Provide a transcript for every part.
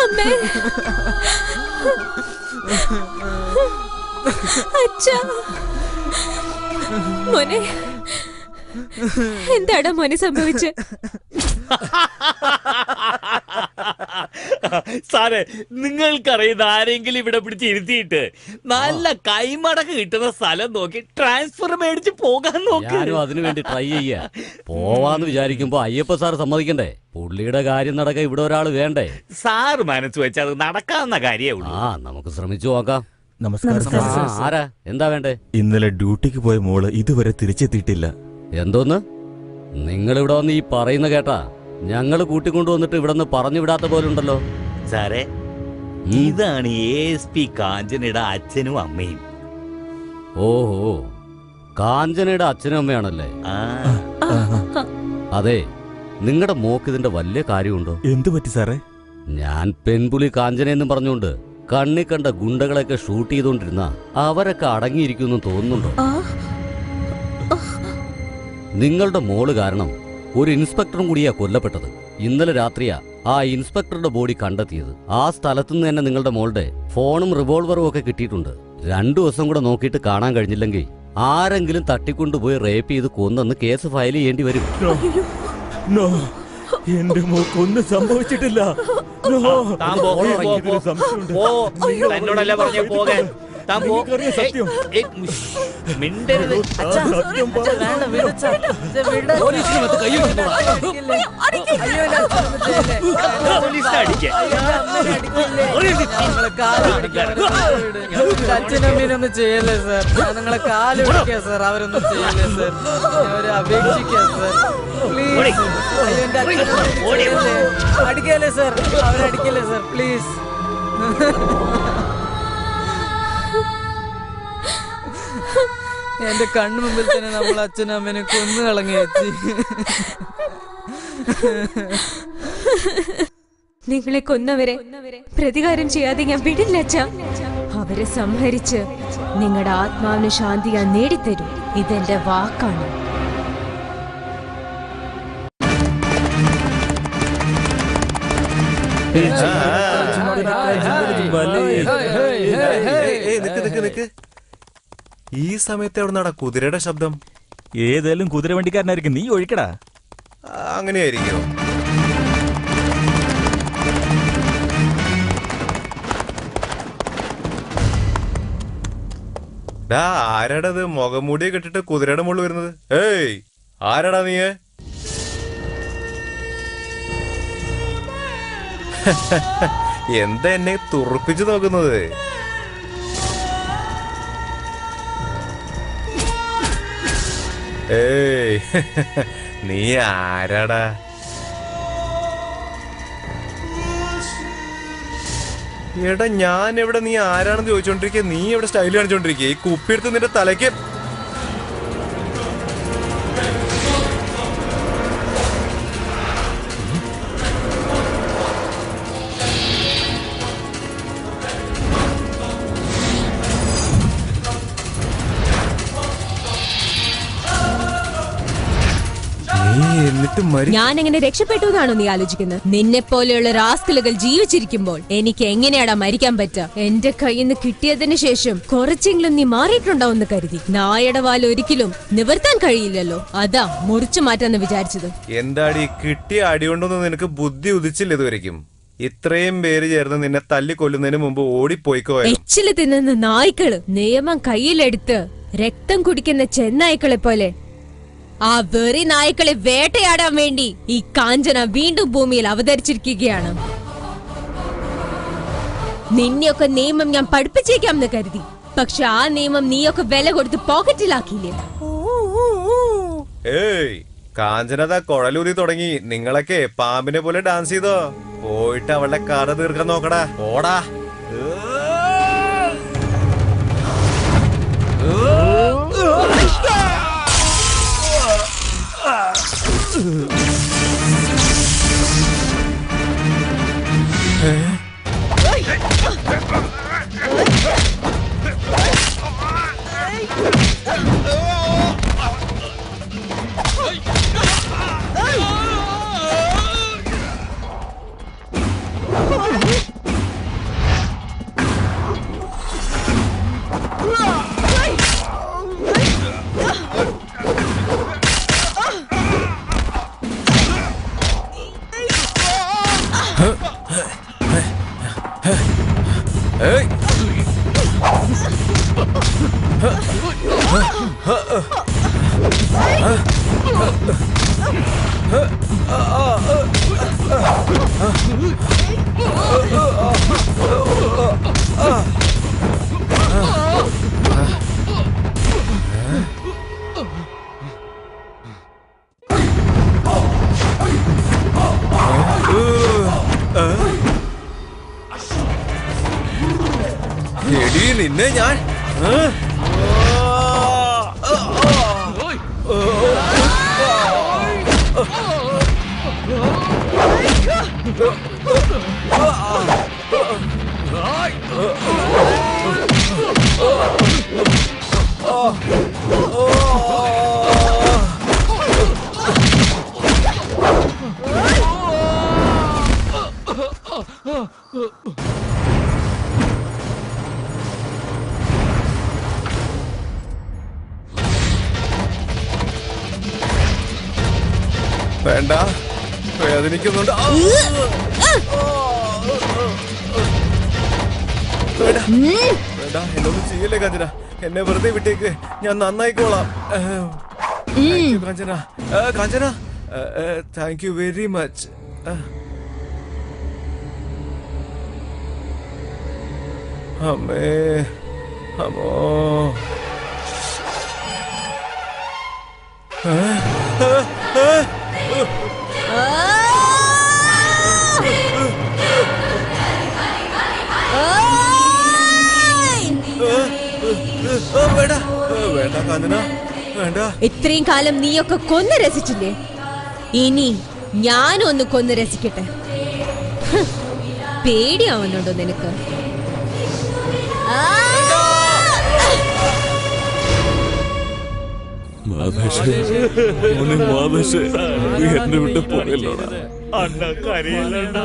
അമ്മേ, അച്ഛാ, മോനെ, എന്താടാ മോനെ സംഭവിച്ചേ? സാറേ, നിങ്ങൾക്കറിയുന്ന ആരെങ്കിലും ഇവിടെ പിടിച്ച് ഇരുത്തിയിട്ട് നല്ല കൈമടക്ക് കിട്ടുന്ന സ്ഥലം നോക്കി ട്രാൻസ്ഫർ മേടിച്ച് പോകാൻ നോക്കി. അതിനു വേണ്ടി ട്രൈ ചെയ്യാ. പോവാന്ന് വിചാരിക്കുമ്പോ അയ്യപ്പ സാർ സമ്മതിക്കണ്ടേ? പുള്ളിയുടെ കാര്യം നടക്കാൻ ഇവിടെ ഒരാൾ വേണ്ടേ? സാറ് മനസ്സ് വെച്ചാൽ അത് നടക്കാവുന്ന കാര്യമേ ഉള്ളൂ. നമുക്ക് ശ്രമിച്ചു നോക്കാം. നമസ്കാരം. ആരാ? എന്താ വേണ്ടേ? ഇന്നലെ ഡ്യൂട്ടിക്ക് പോയ മോള് ഇതുവരെ തിരിച്ചെത്തിയിട്ടില്ല. എന്തോന്ന്? നിങ്ങളിവിടെ വന്ന് ഈ പറയുന്ന കേട്ടാ ഞങ്ങള് കൂട്ടിക്കൊണ്ടുവന്നിട്ട് ഇവിടെ നിന്ന് പറഞ്ഞു വിടാത്ത പോലെ ഉണ്ടല്ലോ. സാറേ, ഇതാണ് ASP കാഞ്ചനയുടെ അച്ഛനും അമ്മയും. ഓഹോ, കാഞ്ചനയുടെ അച്ഛനും അമ്മയാണല്ലേ? അതെ, നിങ്ങളുടെ മോക്ക് ഇതിന്റെ വലിയ കാര്യമുണ്ടോ? എന്തു പറ്റി സാറേ? ഞാൻ പെൺപുലി കാഞ്ചനയെന്നും പറഞ്ഞുകൊണ്ട് കണ്ണി കണ്ട ഗുണ്ടകളൊക്കെ ഷൂട്ട് ചെയ്തോണ്ടിരുന്ന അവരൊക്കെ അടങ്ങിയിരിക്കുന്നു തോന്നുന്നുണ്ടോ? നിങ്ങളുടെ മോള് കാരണം ഒരു ഇൻസ്പെക്ടറും കൂടിയാ കൊല്ലപ്പെട്ടത്. ഇന്നലെ രാത്രിയാ ആ ഇൻസ്പെക്ടറുടെ ബോഡി കണ്ടെത്തിയത്. ആ സ്ഥലത്തുനിന്ന് തന്നെ നിങ്ങളുടെ മോളുടെ ഫോണും റിവോൾവറും ഒക്കെ കിട്ടിയിട്ടുണ്ട്. 2 ദിവസം കൂടെ നോക്കിയിട്ട് കാണാൻ കഴിഞ്ഞില്ലെങ്കിൽ ആരെങ്കിലും തട്ടിക്കൊണ്ടുപോയി റേപ്പ് ചെയ്ത് കൊന്നെന്ന് കേസ് ഫയൽ ചെയ്യേണ്ടി വരും. എന്റെ മോക്കൊന്നും സംഭവിച്ചിട്ടില്ല. എന്നോടല്ല പറഞ്ഞ പോകാൻ. അച്ഛനമ്മീനൊന്നും ചെയ്യല്ലേ സാർ, ഞാൻ നിങ്ങളെ കാല് പിടിക്കാ സാർ, അവരൊന്നും ചെയ്യല്ലേ സാർ, അവരെ അപേക്ഷിക്കാ സാർ, പ്ലീസ്. അടിക്കല്ലേ സാർ, അവരടിക്കല്ലേ സാർ, പ്ലീസ്. എന്റെ കണ്ണു മുമ്പിൽ തന്നെ നമ്മൾ അച്ഛനും അമ്മേനെ കൊന്നു കളഞ്ഞു വെച്ച്. നിങ്ങളെ കൊന്നവരെ പ്രതികാരം ചെയ്യാതെ ഞാൻ വിടില്ല അച്ഛാ. അവരെ സംഹരിച്ച് നിങ്ങളുടെ ആത്മാവിന് ശാന്തി ഞാൻ നേടിത്തരും. ഇതെന്റെ വാക്കാണ്. ഈ സമയത്ത് എവിടെ നടാ കുതിരയുടെ ശബ്ദം? ഏതായാലും കുതിര വണ്ടിക്കാരനായിരിക്കും. നീ ഒഴിക്കടാ. അങ്ങനെയായിരിക്കോ? ആരാടത് മുഖംമൂടിയെ കെട്ടിട്ട് കുതിരയുടെ മുകളിൽ വരുന്നത്? ഏയ്, ആരാടാ നീ? എന്താ എന്നെ തുറപ്പിച്ചു നോക്കുന്നത്? ഏയ്, നീ ആരാടാ? എടാ, ഞാൻ എവിടെ, നീ ആരാണെന്ന് ചോദിച്ചോണ്ടിരിക്കുക, നീ എവിടെ സ്റ്റൈൽ കാണിച്ചോണ്ടിരിക്കുക? ഈ കുപ്പിയെടുത്ത് നിന്റെ തലയ്ക്ക്. ഞാൻ എങ്ങനെ രക്ഷപ്പെട്ടു എന്നാണോ നീ ആലോചിക്കുന്നത്? നിന്നെ പോലെയുള്ള റാസ്കലുകൾ ജീവിച്ചിരിക്കുമ്പോൾ എനിക്ക് എങ്ങനെയാടാ മരിക്കാൻ പറ്റുക? എന്റെ കയ്യിൽ നിന്ന് കിട്ടിയതിന് ശേഷം കുറച്ചെങ്കിലും നീ മാറിയിട്ടുണ്ടാവുമെന്ന് കരുതി. നായയുടെ വാൽ ഒരിക്കലും നിവർത്താൻ കഴിയില്ലല്ലോ, അതാ മുറിച്ചു മാറ്റാന്ന് വിചാരിച്ചത്. എന്താടി, കിട്ടിയ അടികൊണ്ടൊന്നും നിനക്ക് ബുദ്ധി ഉദിച്ചില്ല ഇതുവരെയ്ക്കും? ഇത്രയും പേര് ചേർന്ന് നിന്നെ തല്ലിക്കൊല്ലുന്നതിന് മുമ്പ് ഓടിപ്പോയിക്കോ. എച്ചില് തിന്നുന്ന നായ്ക്കള് നിയമം കയ്യിലെടുത്ത് രക്തം കുടിക്കുന്ന ചെന്നായ്ക്കളെ പോലെ ആ വെറി നായ്ക്കളെ വേട്ടയാടാൻ വേണ്ടി ഈ കാഞ്ചന വീണ്ടും ഭൂമിയിൽ അവതരിച്ചിരിക്കുകയാണ്. നിന്നെയൊക്കെ നിയമം ഞാൻ പഠിപ്പിച്ചേക്കാമെന്ന് കരുതി. പക്ഷെ ആ നിയമം നീയൊക്കെ വില കൊടുത്ത് പോക്കറ്റിലാക്കിയില്ലേ? ഏയ്, കാഞ്ചനത കുഴലൂതി തുടങ്ങി. നിങ്ങളൊക്കെ പാമ്പിനെ പോലെ ഡാൻസ് ചെയ്തോ? പോയിട്ട് അവളുടെ കറ തീർക്കാൻ നോക്കടാ. ഓടാ. എടീ നിന്നെ ഞാൻ വേണ്ട, വേദനിക്കുന്നുണ്ട്. വേണ്ട, എന്നൊന്നും ചെയ്യല്ലേ കാഞ്ചന. എന്നെ വെറുതെ വിട്ടേക്ക്, ഞാൻ നന്നായിക്കോളാം. കാഞ്ചന, കാഞ്ചന, താങ്ക് യു വെരി മച്ച്. അമ്മേ, അമ്മോ. വേണ്ട, വേണ്ട കാഞ്ചന, വേണ്ട. ഇത്രയും കാലം നീയൊക്കെ കൊന്നു രസിച്ചില്ലേ? ഇനി ഞാനും ഒന്ന് കൊന്നു രസിക്കട്ടെ. പേടിയാവുന്നുണ്ടോ നിനക്ക്? എന്നെ വിട്ട് പോയല്ലോടാ. അണ്ണ കരയില്ലണ്ട.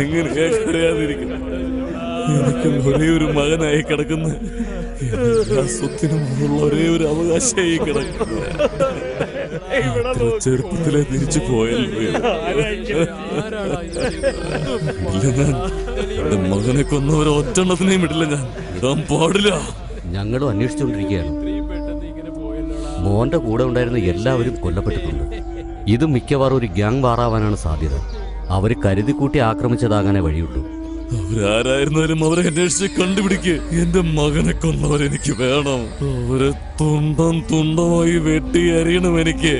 എങ്ങനെയാ കരയാതിരിക്കുന്നു? എനിക്ക് ഒരേ ഒരു മകനായി കിടക്കുന്ന, എല്ലാ സ്വത്തിനും ഒരേ ഒരു അവകാശമായി കിടക്കുന്നു. ചെറുപ്പത്തിലെ തിരിച്ചു പോയല്ലോ. ഇല്ല, ഞാൻ എന്റെ മകനെ കൊന്നവരെ ഒറ്റെണ്ണത്തിനെയും വിടില്ല. ഞാൻ ഇടാൻ പാടില്ല. ഞങ്ങളും അന്വേഷിച്ചുകൊണ്ടിരിക്കുകയാണ്. മോന്റെ കൂടെ ഉണ്ടായിരുന്ന എല്ലാവരും കൊല്ലപ്പെട്ടിട്ടുണ്ട്. ഇത് മിക്കവാറും ഒരു ഗ്യാങ് വാറാവാനാണ് സാധ്യത. അവര് കരുതിക്കൂട്ടി ആക്രമിച്ചതാകാനേ വഴിയുള്ളൂ. അവരാരായിരുന്നാലും അവരെ അന്വേഷിച്ച് കണ്ടുപിടിക്ക്. എന്റെ മകനെ കൊന്നവരെനിക്ക് വേണം. അവരെ തുണ്ടം തുണ്ടമായി വെട്ടി അരിയണം എനിക്ക്.